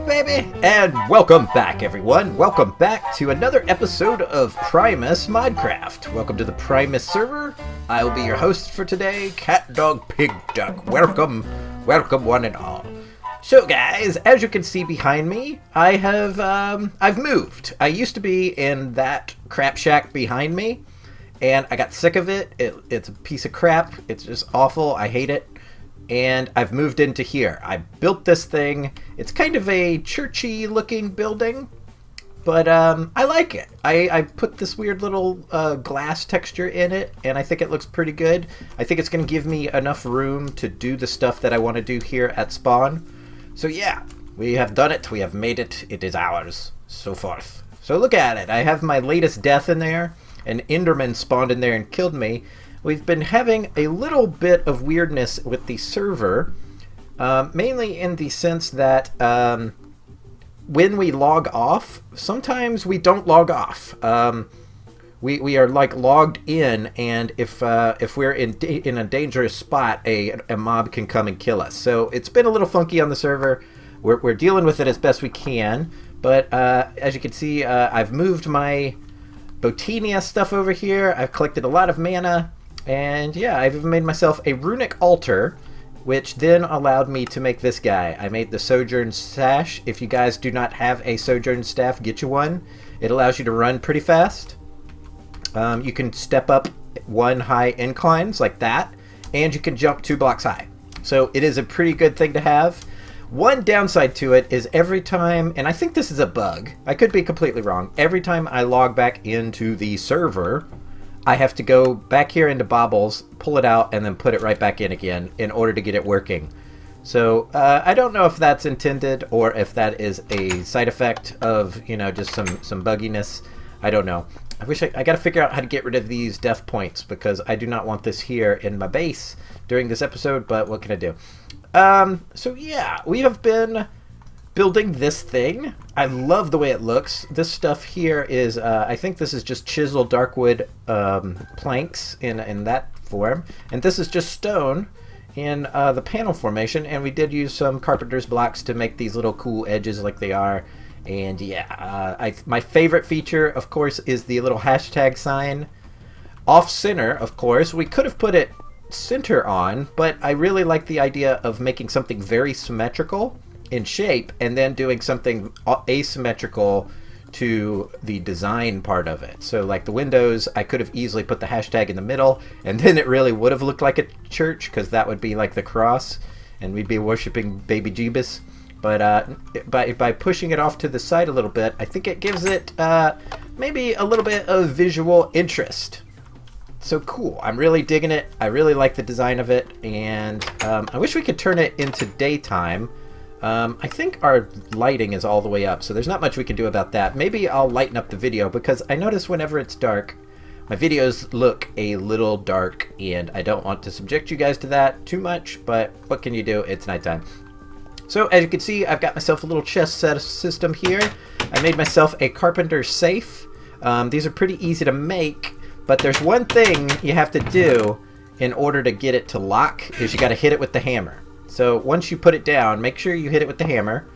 baby! And welcome back, everyone. Welcome back to another episode of Primus Modcraft. Welcome to the Primus server. I will be your host for today, catdogpigduck. Welcome, welcome one and all. So guys, as you can see behind me, I've moved. I used to be in that crap shack behind me, and I got sick of it. It's a piece of crap. It's just awful. I hate it. And I've moved into here. I built this thing. It's kind of a churchy looking building, but I like it. I put this weird little glass texture in it, and I think it looks pretty good. I think it's going to give me enough room to do the stuff that I want to do here at spawn. So yeah, we have done it. We have made it. It is ours. So forth. So look at it. I have my latest death in there. An Enderman spawned in there and killed me. We've been having a little bit of weirdness with the server, mainly in the sense that when we log off, sometimes we don't log off. We are like logged in, and if we're in a dangerous spot, a mob can come and kill us. So it's been a little funky on the server. We're dealing with it as best we can, but as you can see, I've moved my Botinia stuff over here. I've collected a lot of mana. And yeah, I've even made myself a runic altar, which then allowed me to make this guy. I made the Sojourn Sash. If you guys do not have a Sojourn Staff, get you one. It allows you to run pretty fast. You can step up 1 high inclines like that, and you can jump 2 blocks high. So it is a pretty good thing to have. One downside to it is every time, and I think this is a bug, I could be completely wrong, every time I log back into the server, I have to go back here into Bobbles, pull it out, and then put it right back in again in order to get it working. So I don't know if that's intended or if that is a side effect of, you know, just some bugginess. I don't know. I got to figure out how to get rid of these death points because I do not want this here in my base during this episode, but what can I do? So yeah, we have been building this thing. I love the way it looks. This stuff here is, I think this is just chiseled darkwood planks in that form. And this is just stone in the panel formation. And we did use some carpenter's blocks to make these little cool edges like they are. And yeah, my favorite feature, of course, is the little hashtag sign. Off center, of course. We could have put it center on, but I really like the idea of making something very symmetrical in shape and then doing something asymmetrical to the design part of it. So like the windows, I could have easily put the hashtag in the middle, and then it really would have looked like a church because that would be like the cross and we'd be worshiping baby Jeebus. But by pushing it off to the side a little bit, I think it gives it maybe a little bit of visual interest. So cool. I'm really digging it. I really like the design of it, and I wish we could turn it into daytime. I think our lighting is all the way up, so there's not much we can do about that. Maybe I'll lighten up the video, because I notice whenever it's dark, my videos look a little dark, and I don't want to subject you guys to that too much, but what can you do? It's nighttime. So as you can see, I've got myself a little chest set system here. I made myself a carpenter safe. These are pretty easy to make, but there's one thing you have to do in order to get it to lock, is you got to hit it with the hammer. So once you put it down, make sure you hit it with the hammer,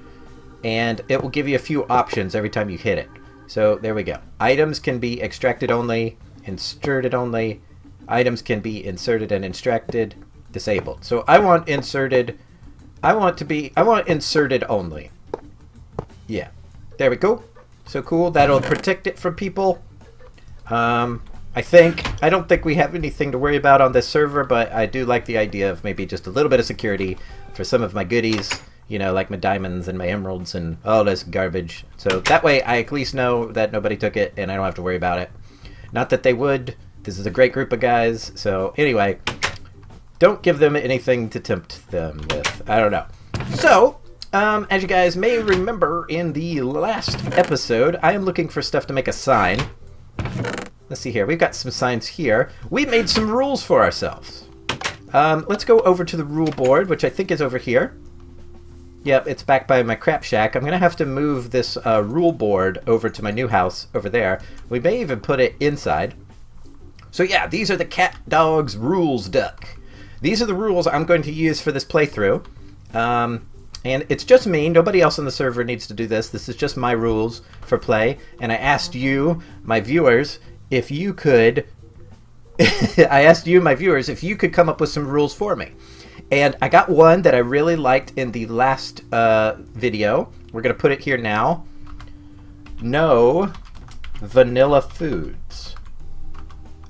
and it will give you a few options every time you hit it. So there we go. Items can be extracted only, inserted only. Items can be inserted and extracted, disabled. So I want inserted. I want inserted only. Yeah, there we go. So cool. That'll protect it from people. I don't think we have anything to worry about on this server, but I do like the idea of maybe just a little bit of security for some of my goodies, you know, like my diamonds and my emeralds and all this garbage. So that way I at least know that nobody took it and I don't have to worry about it. Not that they would. This is a great group of guys. So anyway, don't give them anything to tempt them with. I don't know. So, as you guys may remember in the last episode, I am looking for stuff to make a sign. Let's see here. We've got some signs here. We made some rules for ourselves. Let's go over to the rule board, which I think is over here. Yep, it's back by my crap shack. I'm going to have to move this rule board over to my new house over there. We may even put it inside. So yeah, these are the cat dog's rules duck. These are the rules I'm going to use for this playthrough. And it's just me. Nobody else on the server needs to do this. This is just my rules for play. And I asked you, my viewers, if you could... I asked you, my viewers, if you could come up with some rules for me. And I got one that I really liked in the last video. We're going to put it here now. No vanilla foods.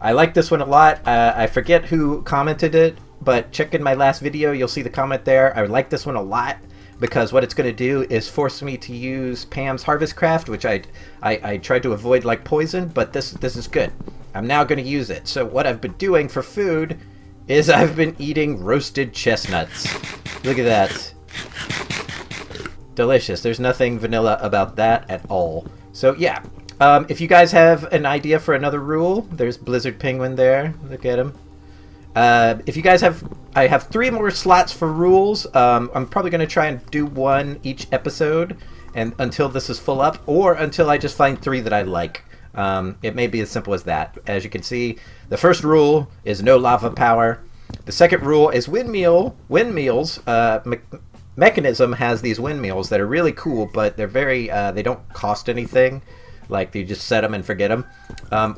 I like this one a lot. I forget who commented it, but check in my last video. You'll see the comment there. I like this one a lot because what it's going to do is force me to use Pam's Harvest Craft, which I tried to avoid like poison, but this is good. I'm now going to use it. So what I've been doing for food is I've been eating roasted chestnuts. Look at that. Delicious. There's nothing vanilla about that at all. So yeah, if you guys have an idea for another rule, there's Blizzard Penguin there. Look at him. If you guys have, I have 3 more slots for rules. I'm probably going to try and do one each episode, and until this is full up, or until I just find 3 that I like. It may be as simple as that. As you can see, the first rule is no lava power. The second rule is windmills. Mechanism has these windmills that are really cool, but they're very they don't cost anything. Like, you just set them and forget them.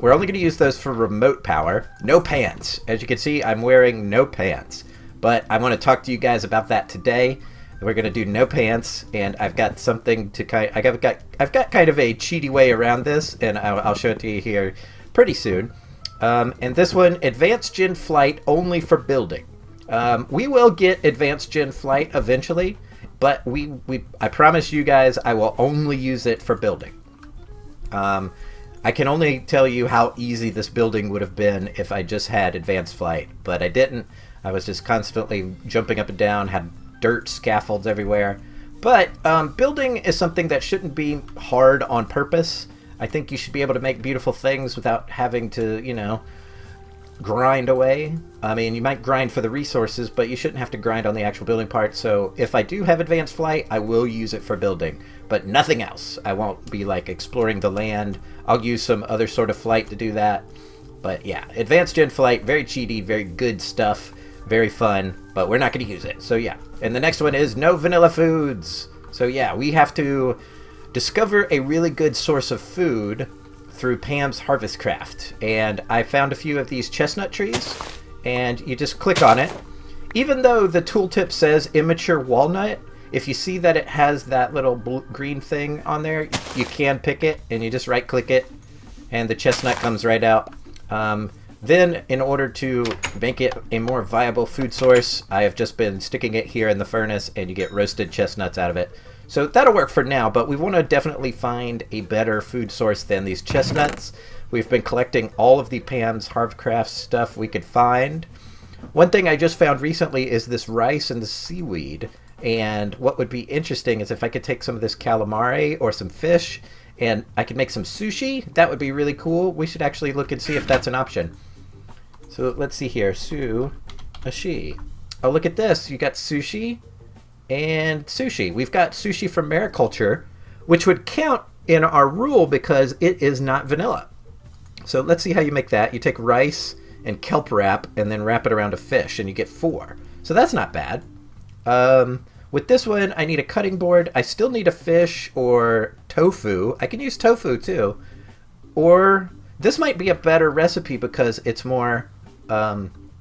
We're only going to use those for remote power. No pants. As you can see, I'm wearing no pants. But I want to talk to you guys about that today. We're going to do no pants, and I've got something to I've got kind of a cheaty way around this, and I'll show it to you here pretty soon. And this one, Advanced Gen Flight only for building. We will get Advanced Gen Flight eventually, but I promise you guys I will only use it for building. I can only tell you how easy this building would have been if I just had Advanced Flight, but I didn't. I was just constantly jumping up and down, had dirt scaffolds everywhere. But building is something that shouldn't be hard on purpose. I think you should be able to make beautiful things without having to, you know, grind away. I mean, you might grind for the resources, but you shouldn't have to grind on the actual building part. So if I do have Advanced Flight, I will use it for building, but nothing else. I won't be like exploring the land. I'll use some other sort of flight to do that. But yeah, Advanced Gen Flight, very cheaty, very good stuff, very fun, but we're not going to use it. So yeah, and the next one is no vanilla foods. So yeah, we have to discover a really good source of food through Pam's Harvest Craft. And I found a few of these chestnut trees, and you just click on it. Even though the tooltip says immature walnut, if you see that it has that little green thing on there, you can pick it, and you just right click it, and the chestnut comes right out. Then, in order to make it a more viable food source, I have just been sticking it here in the furnace, and you get roasted chestnuts out of it. So that'll work for now, but we want to definitely find a better food source than these chestnuts. We've been collecting all of the Pam's Harvest Craft stuff we could find. One thing I just found recently is this rice and the seaweed. And what would be interesting is if I could take some of this calamari or some fish and I could make some sushi. That would be really cool. We should actually look and see if that's an option. So let's see here. Sushi. Oh, look at this. You got sushi and sushi. We've got sushi from mariculture, which would count in our rule because it is not vanilla. So let's see how you make that. You take rice and kelp wrap and then wrap it around a fish and you get 4. So that's not bad. With this one, I need a cutting board. I still need a fish or tofu. I can use tofu too. Or this might be a better recipe because it's more,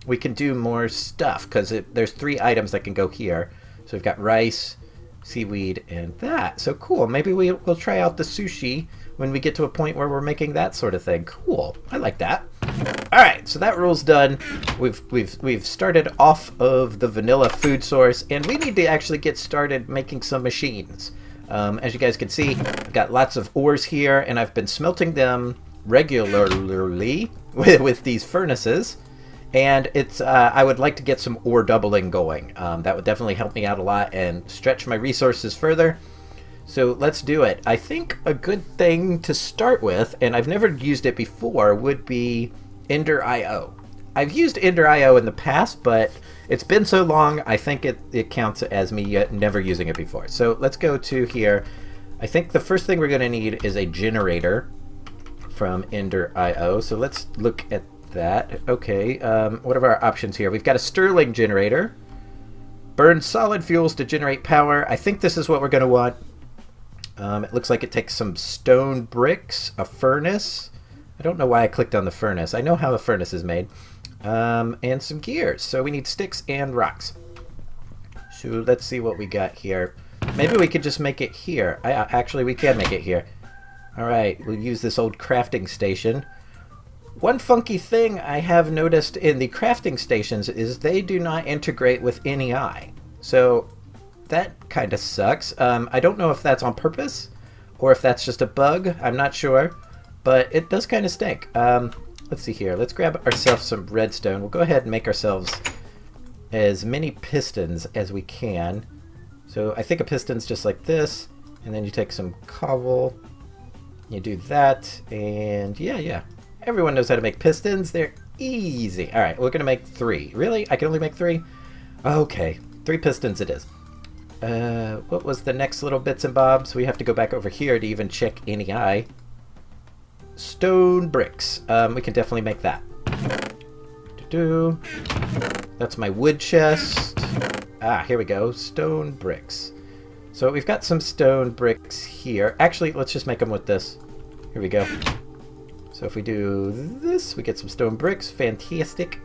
we can do more stuff because there's 3 items that can go here. So we've got rice, seaweed, and that. So cool. Maybe we'll try out the sushi when we get to a point where we're making that sort of thing. Cool. I like that. All right, so that rule's done. We've started off of the vanilla food source, and we need to actually get started making some machines. As you guys can see, I've got lots of ores here, and I've been smelting them regularly with these furnaces. And it's I would like to get some ore doubling going. That would definitely help me out a lot and stretch my resources further. So let's do it. I think a good thing to start with, and I've never used it before, would be Ender.io. I've used Ender.io in the past, but it's been so long, I think it counts as me never using it before. So let's go to here. I think the first thing we're going to need is a generator from Ender.io. So let's look at that. Okay, what are our options here? We've got a Stirling generator. Burn solid fuels to generate power. I think this is what we're going to want. It looks like it takes some stone bricks, a furnace. I don't know why I clicked on the furnace. I know how a furnace is made. And some gears. So we need sticks and rocks. So let's see what we got here. Maybe we could just make it here. Actually, we can make it here. Alright, we'll use this old crafting station. One funky thing I have noticed in the crafting stations is they do not integrate with NEI. So that kind of sucks. I don't know if that's on purpose or if that's just a bug. I'm not sure. But it does kind of stink. Let's see here. Let's grab ourselves some redstone. We'll go ahead and make ourselves as many pistons as we can. So I think a piston's just like this. And then you take some cobble. You do that. And yeah. Everyone knows how to make pistons. They're easy. All right, we're going to make 3. Really? I can only make 3? Okay, 3 pistons it is. What was the next little bits and bobs? We have to go back over here to even check NEI. Stone bricks. We can definitely make that. That's my wood chest. Here we go. Stone bricks. So we've got some stone bricks here. Actually, let's just make them with this. Here we go. So if we do this, we get some stone bricks. Fantastic.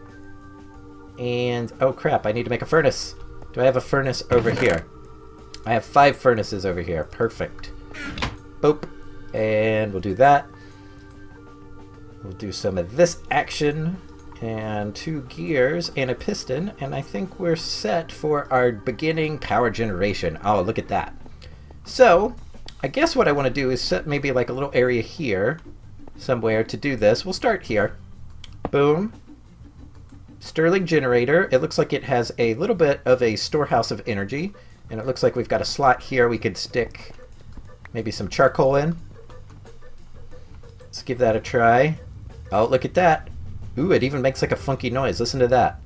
And, oh crap, I need to make a furnace. Do I have a furnace over here? I have 5 furnaces over here. Perfect. Boop. And we'll do that. We'll do some of this action. And 2 gears and a piston. And I think we're set for our beginning power generation. Oh, look at that. So, I guess what I want to do is set maybe like a little area here. Somewhere to do this. We'll start here. Boom. Stirling generator. It looks like it has a little bit of a storehouse of energy. And it looks like we've got a slot here we could stick maybe some charcoal in. Let's give that a try. Oh, look at that. Ooh, it even makes like a funky noise. Listen to that.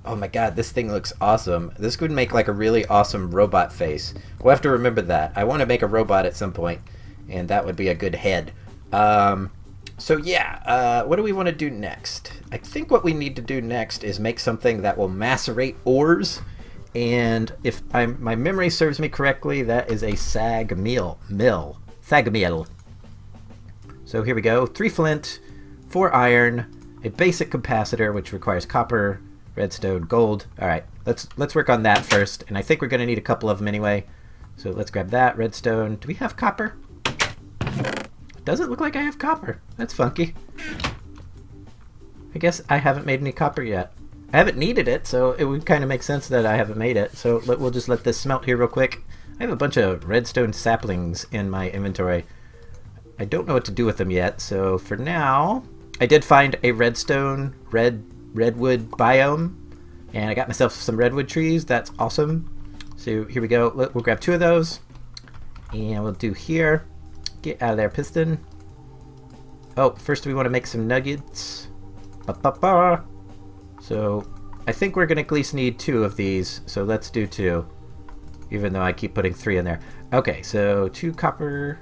Oh my god, this thing looks awesome. This could make like a really awesome robot face. We'll have to remember that. I want to make a robot at some point, and that would be a good head. So yeah, what do we want to do next? I think what we need to do next is make something that will macerate ores. And if my memory serves me correctly, that is a Sag Mill. Sag Mill. So here we go. 3 flint, 4 iron, a basic capacitor, which requires copper, redstone, gold. Alright, let's work on that first. And I think we're going to need a couple of them anyway. So let's grab that, redstone. Do we have copper? Doesn't look like I have copper. That's funky. I guess I haven't made any copper yet. I haven't needed it, so it would kind of make sense that I haven't made it. So we'll just let this smelt here real quick. I have a bunch of redstone saplings in my inventory. I don't know what to do with them yet, so for now, I did find a redwood biome, and I got myself some redwood trees. That's awesome. So here we go. We'll grab 2 of those, and we'll do here. Get out of there, piston. Oh, first we want to make some nuggets. So I think we're going to at least need 2 of these, so let's do 2. Even though I keep putting 3 in there. Okay, so 2 copper,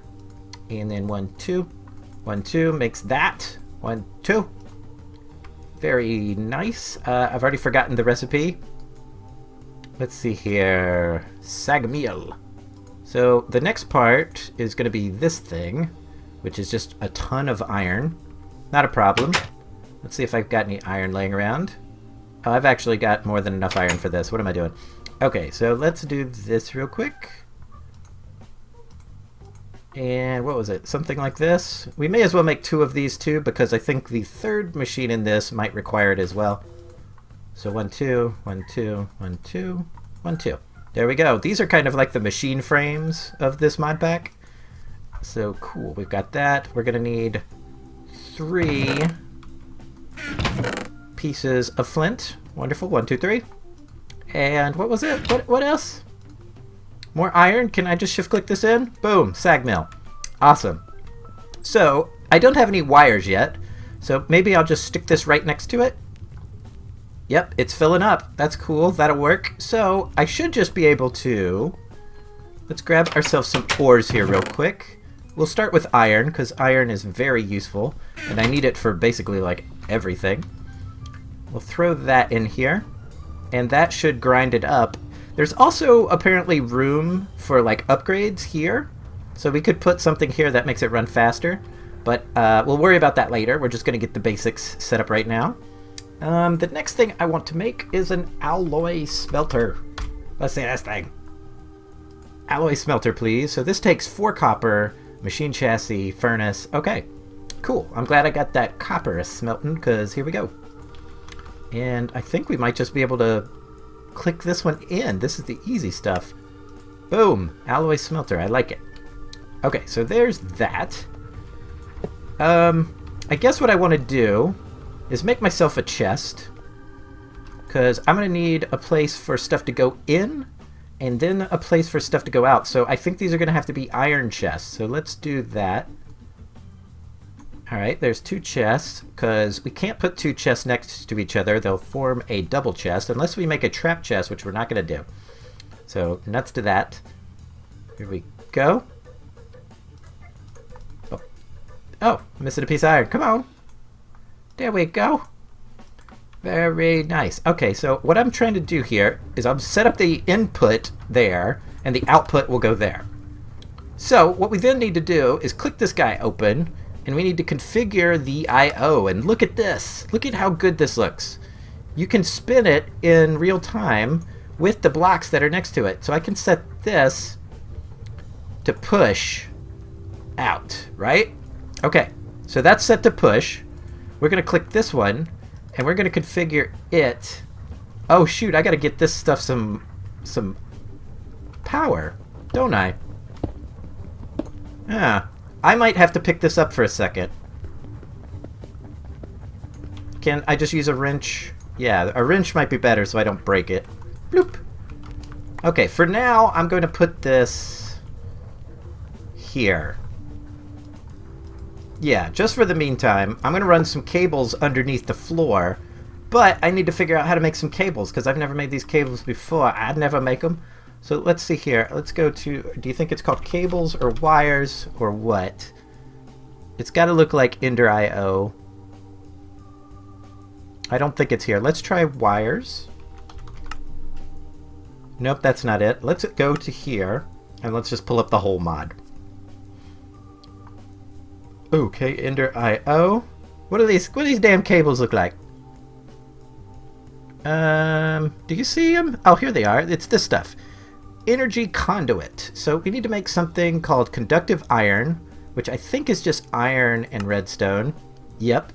and then 1, 2. 1, 2 makes that. 1, 2. Very nice. I've already forgotten the recipe. Let's see here. Sag Mill. So the next part is going to be this thing, which is just a ton of iron. Not a problem. Let's see if I've got any iron laying around. Oh, I've actually got more than enough iron for this. What am I doing? Okay, so let's do this real quick. And what was it? Something like this. We may as well make 2 of these too, because I think the 3rd machine in this might require it as well. So 1, 2, 1, 2, 1, 2, 1, 2. There we go. These are kind of like the machine frames of this mod pack. So cool. We've got that. We're going to need 3 pieces of flint. Wonderful. 1, 2, 3. And what was it? What else? More iron. Can I just shift click this in? Boom. Sag Mill. Awesome. So I don't have any wires yet. So maybe I'll just stick this right next to it. Yep, it's filling up. That's cool. That'll work. So I should just be able to... Let's grab ourselves some ores here real quick. We'll start with iron, because iron is very useful. And I need it for basically like everything. We'll throw that in here. and that should grind it up. There's also apparently room for like upgrades here, so we could put something here that makes it run faster, but we'll worry about that later. We're just going to get the basics set up right now. The next thing I want to make is an alloy smelter. Let's see this thing. Alloy smelter, please. So this takes 4 copper, machine chassis, furnace. Okay, cool. I'm glad I got that copper smelting, because here we go. And I think we might just be able to click this one in. This is the easy stuff. Boom! Alloy smelter. I like it. Okay, so there's that. I guess what I want to do is make myself a chest, because I'm going to need a place for stuff to go in and then a place for stuff to go out. So I think these are going to have to be iron chests. So let's do that. Alright, there's 2 chests, because we can't put 2 chests next to each other. They'll form a double chest, unless we make a trap chest, which we're not going to do. So, nuts to that. Here we go. Oh, missing a piece of iron. Come on. There we go. Very nice. Okay, so what I'm trying to do here is I'll set up the input there, and the output will go there. So, what we then need to do is click this guy open, and we need to configure the I/O. And look at this. Look at how good this looks. You can spin it in real time with the blocks that are next to it. So I can set this to push out, right? Okay, so that's set to push. We're going to click this one, and we're going to configure it. Oh shoot, I got to get this stuff some power, don't I? Yeah. I might have to pick this up for a second. Can I just use a wrench? Yeah, a wrench might be better so I don't break it. Bloop. Okay, for now, I'm going to put this here. Yeah, just for the meantime, I'm going to run some cables underneath the floor, but I need to figure out how to make some cables, because I've never made these cables before. I'd never make them. So let's see here. Let's go to, do you think it's called cables or wires or what? It's got to look like Ender IO. I don't think it's here. Let's try wires. Nope, that's not it. Let's go to here, and let's just pull up the whole mod. Okay, Ender IO. What do these damn cables look like? Do you see them? Oh, here they are. It's this stuff. Energy conduit. So we need to make something called conductive iron, which I think is just iron and redstone. Yep.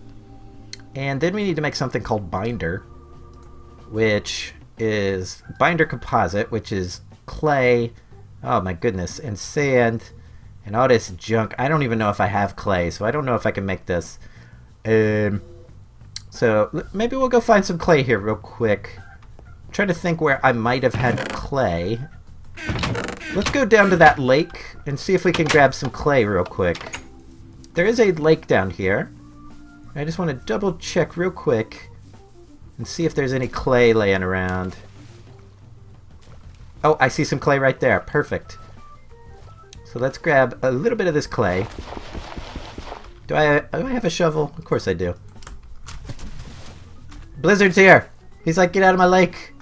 And then we need to make something called binder, which is binder composite, which is clay. Oh my goodness. And sand and all this junk. I don't even know if I have clay, so I don't know if I can make this. So maybe we'll go find some clay here real quick. I'm trying to think where I might have had clay. Let's go down to that lake and see if we can grab some clay real quick. There is a lake down here. I just want to double check real quick and see if there's any clay laying around. Oh, I see some clay right there. Perfect. So let's grab a little bit of this clay. Do I have a shovel? Of course I do. Blizzard's here. He's like, get out of my lake.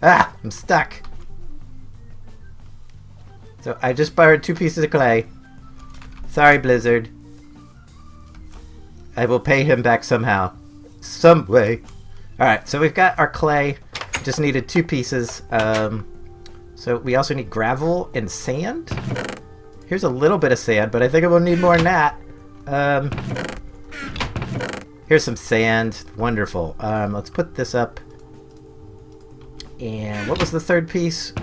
Ah, I'm stuck. So I just borrowed 2 pieces of clay. Sorry, Blizzard. I will pay him back somehow. Some way. Alright, so we've got our clay. Just needed 2 pieces. So we also need gravel and sand. Here's a little bit of sand, but I think I will need more than that. Here's some sand. Wonderful. Let's put this up. And what was the third piece?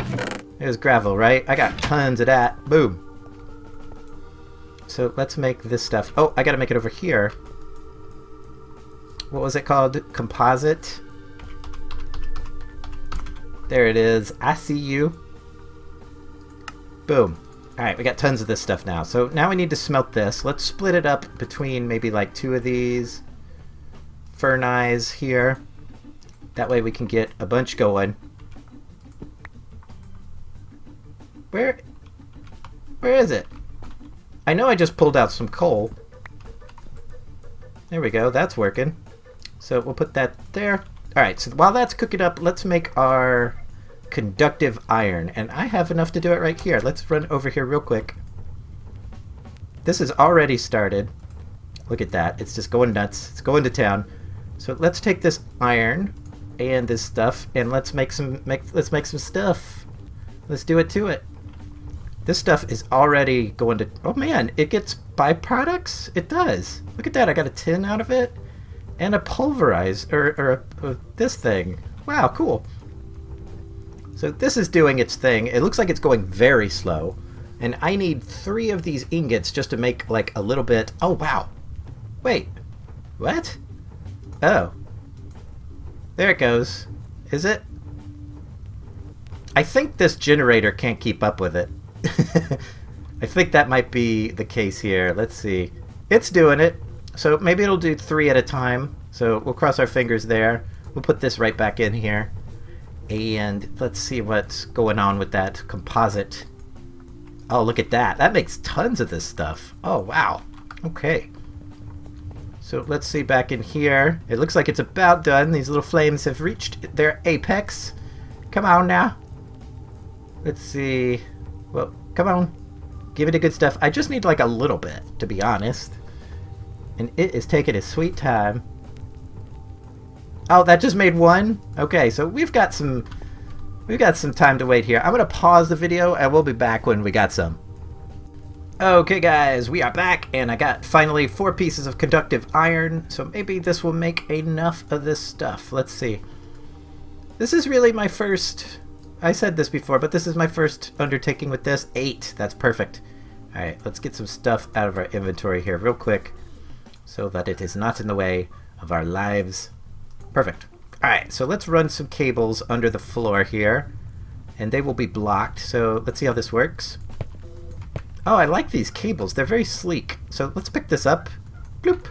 It was gravel, right? I got tons of that. Boom. So let's make this stuff. Oh, I gotta make it over here. What was it called? Composite. There it is. I see you. Boom. Alright, we got tons of this stuff now. So now we need to smelt this. Let's split it up between maybe like 2 of these furnaces here. That way we can get a bunch going. Where is it? I know I just pulled out some coal. There we go, that's working. So we'll put that there. Alright, so while that's cooking up, let's make our conductive iron. And I have enough to do it right here. Let's run over here real quick. This is already started. Look at that. It's just going nuts. It's going to town. So let's take this iron and this stuff and let's make some stuff. Let's do it to it. This stuff is already going to... Oh man, it gets byproducts? It does. Look at that. I got a tin out of it and a pulverized or this thing. Wow, cool. So this is doing its thing. It looks like it's going very slow. And I need 3 of these ingots just to make like a little bit... Oh, wow. Wait. What? Oh. There it goes. Is it? I think this generator can't keep up with it. I think that might be the case here. Let's see. It's doing it. So maybe it'll do 3 at a time. So we'll cross our fingers there. We'll put this right back in here. And let's see what's going on with that composite. Oh, look at that. That makes tons of this stuff. Oh, wow. Okay. So let's see back in here. It looks like it's about done. These little flames have reached their apex. Come on now. Let's see. Well, come on. Give it the good stuff. I just need like a little bit, to be honest. And it is taking its sweet time. Oh, that just made 1? Okay, so we've got some time to wait here. I'm gonna pause the video and we'll be back when we got some. Okay guys, we are back and I got finally 4 pieces of conductive iron, so maybe this will make enough of this stuff. Let's see. This is really my first, I said this before, but this is my first undertaking with this. 8, that's perfect. Alright, let's get some stuff out of our inventory here real quick so that it is not in the way of our lives. Perfect. Alright, so let's run some cables under the floor here and they will be blocked, so let's see how this works. Oh, I like these cables. They're very sleek. So let's pick this up. Bloop.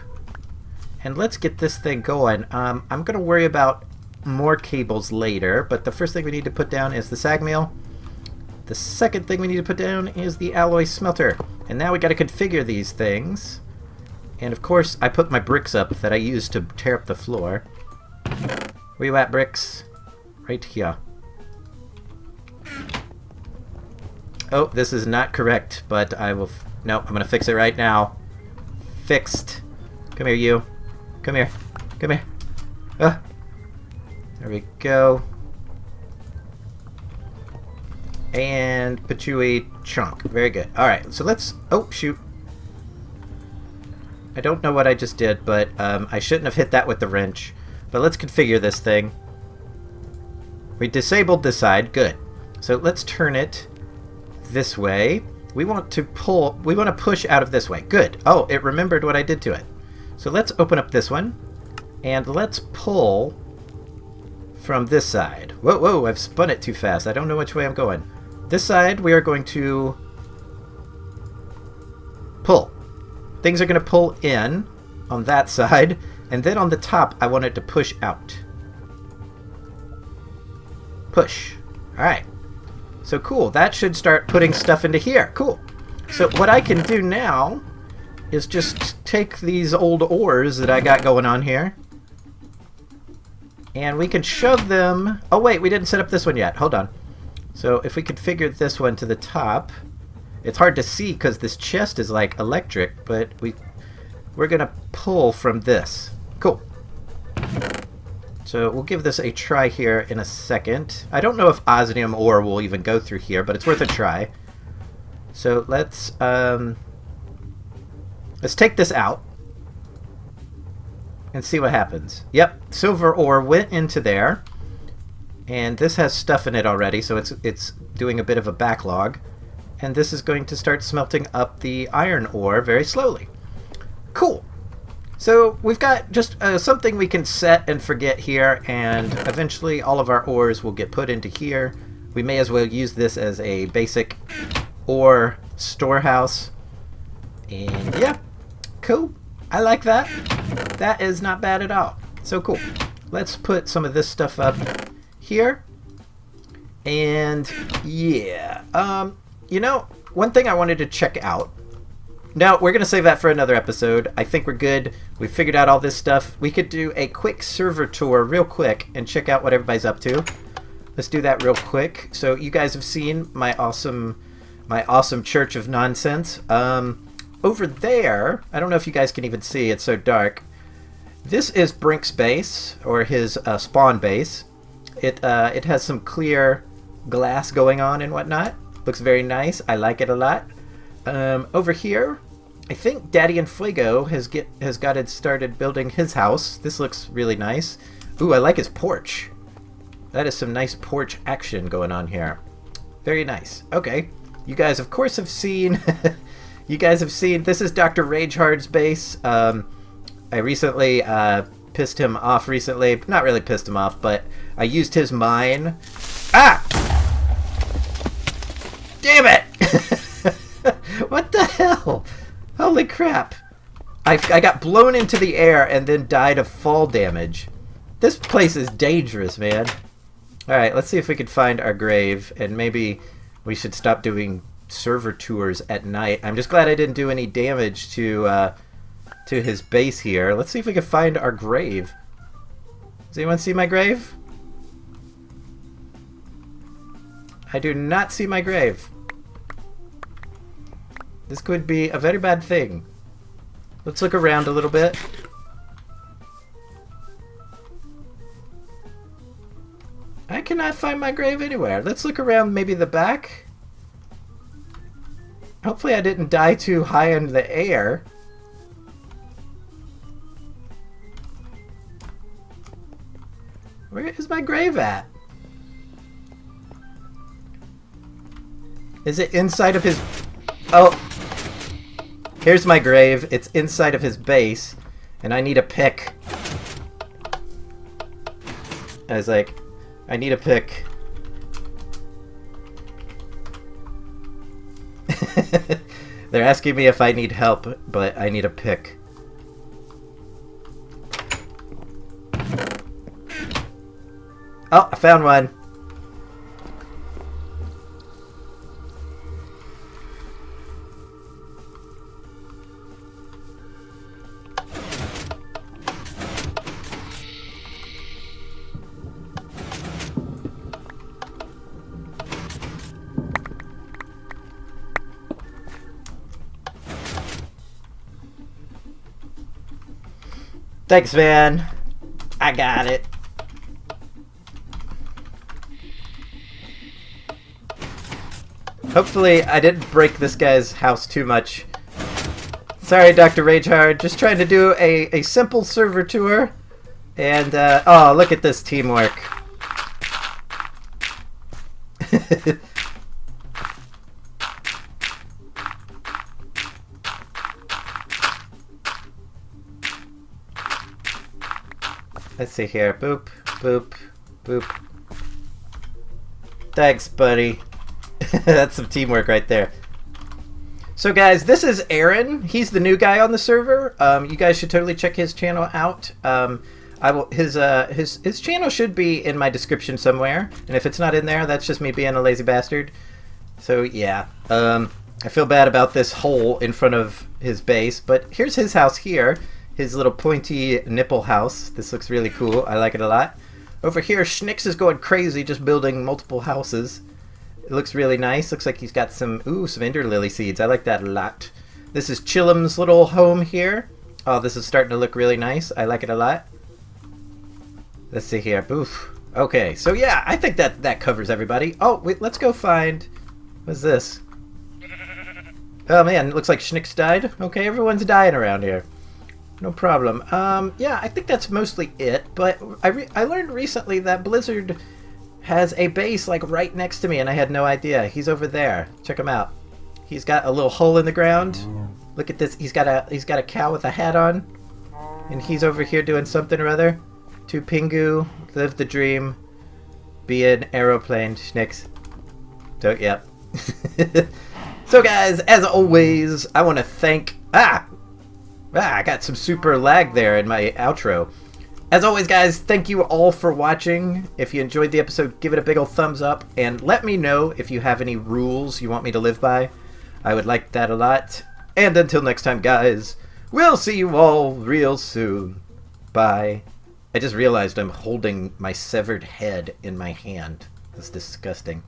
And let's get this thing going. I'm going to worry about more cables later, but the first thing we need to put down is the Sag Mill. The second thing we need to put down is the alloy smelter. And now we got to configure these things. And of course, I put my bricks up that I used to tear up the floor. Where you at, bricks? Right here. Oh, this is not correct, but I will... No, I'm gonna fix it right now. Fixed. Come here, you. Come here. Come here. There we go. And patchouli chunk. Very good. Alright, so let's... Oh, shoot. I don't know what I just did, but I shouldn't have hit that with the wrench. But let's configure this thing. We disabled this side. Good. So let's turn it this way. We want to push out of this way. Good. Oh, it remembered what I did to it. So let's open up this one and let's pull from this side. Whoa, whoa, I've spun it too fast. I don't know which way I'm going. This side we are going to pull. Things are going to pull in on that side, and then on the top I want it to push out. Push. Alright. So cool, that should start putting stuff into here. Cool. So what I can do now is just take these old ores that I got going on here, and we can shove them... Oh wait, we didn't set up this one yet. Hold on. So if we configure this one to the top, it's hard to see because this chest is like electric, but we're gonna pull from this. Cool. So we'll give this a try here in a second. I don't know if osmium ore will even go through here, but it's worth a try. So let's take this out and see what happens. Yep, silver ore went into there, and this has stuff in it already, so it's doing a bit of a backlog. And this is going to start smelting up the iron ore very slowly. Cool. So we've got just something we can set and forget here, and eventually all of our ores will get put into here. We may as well use this as a basic ore storehouse. And yeah, cool. I like that. That is not bad at all. So cool. Let's put some of this stuff up here. And yeah, you know, one thing I wanted to check out No, we're going to save that for another episode. I think we're good. We figured out all this stuff. We could do a quick server tour real quick and check out what everybody's up to. Let's do that real quick. So you guys have seen my awesome church of nonsense. Over there, I don't know if you guys can even see. It's so dark. This is Brink's base, or his spawn base. It has some clear glass going on and whatnot. Looks very nice. I like it a lot. Over here, I think Daddy and Fuego has got it started building his house. This looks really nice. Ooh, I like his porch. That is some nice porch action going on here. Very nice. Okay, you guys of course have seen. You guys have seen. This is Dr. Ragehard's base. I recently pissed him off recently. Not really pissed him off, but I used his mine. Ah! Damn it! What the hell? Holy crap. I got blown into the air and then died of fall damage. This place is dangerous, man. Alright, let's see if we can find our grave, and maybe we should stop doing server tours at night. I'm just glad I didn't do any damage to his base here. Let's see if we can find our grave. Does anyone see my grave? I do not see my grave. This could be a very bad thing. Let's look around a little bit. I cannot find my grave anywhere. Let's look around maybe the back. Hopefully I didn't die too high in the air. Where is my grave at? Is it inside of his... Oh! Here's my grave. It's inside of his base. And I need a pick. I was like, I need a pick. They're asking me if I need help, but I need a pick. Oh, I found one. Thanks, man. I got it. Hopefully, I didn't break this guy's house too much. Sorry, Dr. Ragehard. Just trying to do a simple server tour. And, oh, look at this teamwork. Let's see here. Boop, boop, boop. Thanks, buddy. That's some teamwork right there. So guys, this is Aaron. He's the new guy on the server. You guys should totally check his channel out. His channel should be in my description somewhere, and if it's not in there, that's just me being a lazy bastard. So yeah, I feel bad about this hole in front of his base, but here's his house here. His little pointy nipple house. This looks really cool. I like it a lot. Over here, Schnicks is going crazy, just building multiple houses. It looks really nice. Looks like he's got some ender lily seeds. I like that a lot. This is Chillem's little home here. Oh, this is starting to look really nice. I like it a lot. Let's see here. Boof. Okay, so yeah, I think that covers everybody. Oh, wait, let's go find... What's this? Oh man, it looks like Schnicks died. Okay, everyone's dying around here. No problem. Yeah, I think that's mostly it, but I learned recently that Blizzard has a base like right next to me, and I had no idea. He's over there. Check him out. He's got a little hole in the ground. Look at this. He's got a cow with a hat on, and he's over here doing something or other. To Pingu, live the dream, be an aeroplane, Schnicks. So, yep. So guys, as always, I want to thank... I got some super lag there in my outro. As always, guys, thank you all for watching. If you enjoyed the episode, give it a big ol' thumbs up, and let me know if you have any rules you want me to live by. I would like that a lot. And until next time, guys, we'll see you all real soon. Bye. I just realized I'm holding my severed head in my hand. That's disgusting.